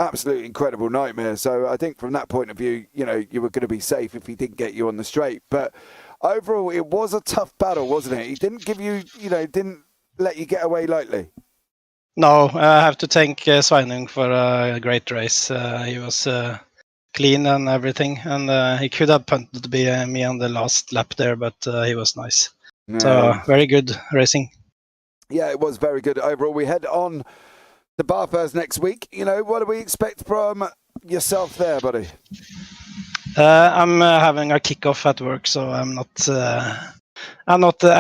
absolutely incredible nightmare. So I think from that point of view, you know, you were going to be safe if he didn't get you on the straight. But overall, it was a tough battle, wasn't it? He didn't give you, you know, didn't let you get away lightly. no, I have to thank Sveinung for a great race. He was clean and everything, and he could have punted me on the last lap there, but he was nice. Yeah. So very good racing. Yeah, it was very good overall. We head on to Bathurst next week. You know, what do we expect from yourself there, buddy? I'm having a kickoff at work, so I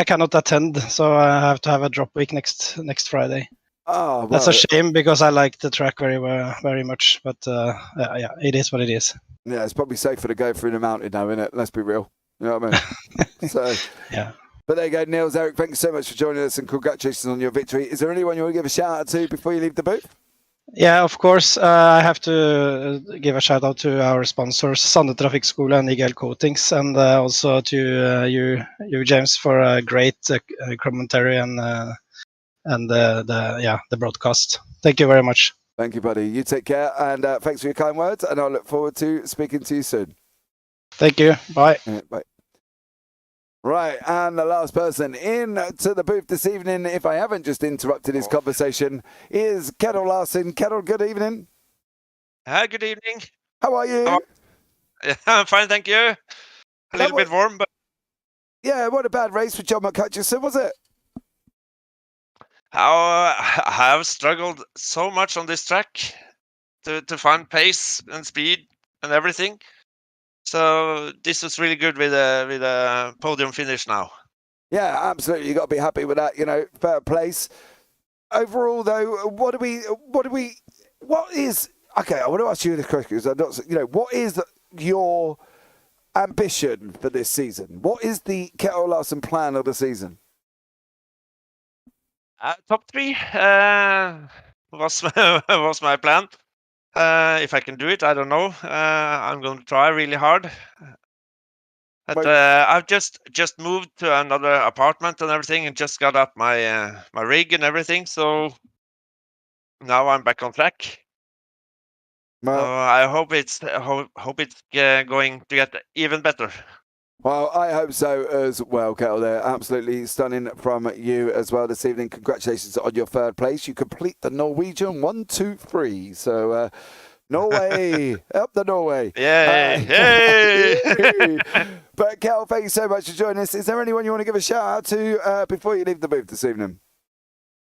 cannot attend. So I have to have a drop week next Friday. Oh, well, That's a shame because I like the track very much. But yeah, it is what it is. Yeah, it's probably safer to go through the mountain now, isn't it? Let's be real. You know what I mean? So yeah. But there you go, Niels, Erik, thank you so much for joining us and congratulations on your victory. Is there anyone you want to give a shout out to before you leave the booth? Yeah, of course. I have to give a shout out to our sponsors, Sande Trafikkskole and IGL Coatings, and also to you, James, for a great commentary and the broadcast. Thank you very much. Thank you, buddy. You take care, and thanks for your kind words, and I'll look forward to speaking to you soon. Thank you. Bye. Yeah, bye. Right, and the last person in to the booth this evening, if I haven't just interrupted his conversation, is Kettle Larsen. Kettle, good evening. Hi, good evening. How are you? I'm fine, thank you. A little bit warm, but yeah, what a bad race for John McCutcheon, was it? I have struggled so much on this track to find pace and speed and everything. So this was really good with a podium finish now. Yeah, absolutely. You got to be happy with that. You know, third place. Overall, though, what is? Okay, I want to ask you this question because I'm not. You know, what is your ambition for this season? What is the Kettle Larsen plan of the season? Top 3 was my plan. If I can do it, I don't know. I'm going to try really hard. But I've just moved to another apartment and everything, and just got up my my rig and everything. So now I'm back on track. Well, so I hope it's going to get even better. Well, I hope so as well, Kettle. There, absolutely stunning from you as well this evening. Congratulations on your third place. You complete the Norwegian 1, 2, 3. So, Norway, up the Norway. Yay! But Kettle, thank you so much for joining us. Is there anyone you want to give a shout out to before you leave the booth this evening?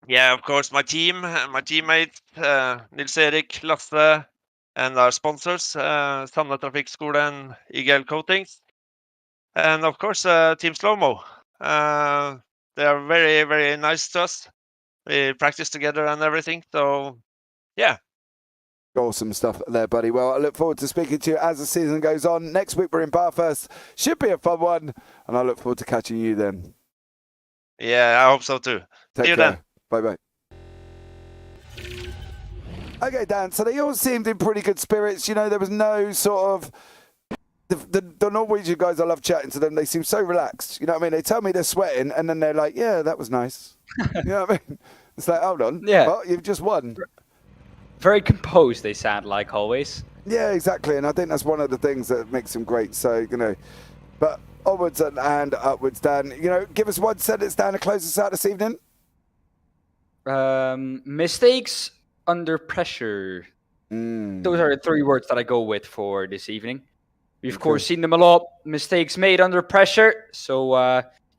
Yeah, of course, my teammates, Nils Erik, Lasse, and our sponsors, Sande Trafikkskole and IGL Coatings. And of course, Team Slowmo. They are very, very nice to us. We practice together and everything. So, yeah. Awesome stuff there, buddy. Well, I look forward to speaking to you as the season goes on. Next week, we're in Bathurst. Should be a fun one. And I look forward to catching you then. Yeah, I hope so too. Take See you care. then. Bye-bye. Okay, Dan, so they all seemed in pretty good spirits. You know, there was no sort of The Norwegian guys, I love chatting to them. They seem so relaxed. You know what I mean? They tell me they're sweating, and then they're like, "Yeah, that was nice." You know what I mean? It's like, hold on. Yeah. Well, you've just won. Very composed, they sound like always. Yeah, exactly. And I think that's one of the things that makes them great. So, you know, but onwards and upwards, Dan. You know, give us one sentence, Dan, to close us out this evening. Mistakes under pressure. Those are the 3 words that I go with for this evening. We've, of course, seen them a lot. Mistakes made under pressure. So,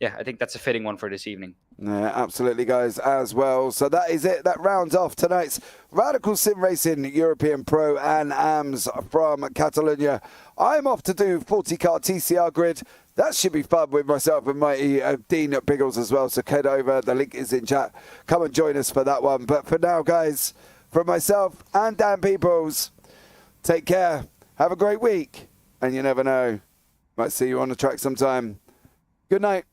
yeah, I think that's a fitting one for this evening. Yeah, absolutely, guys, as well. So that is it. That rounds off tonight's Radical Sim Racing European Pro and AMS from Catalonia. I'm off to do 40-car TCR grid. That should be fun with myself and mighty Dean at Biggles as well. So head over. The link is in chat. Come and join us for that one. But for now, guys, from myself and Dan Peoples, take care. Have a great week. And you never know. Might see you on the track sometime. Good night.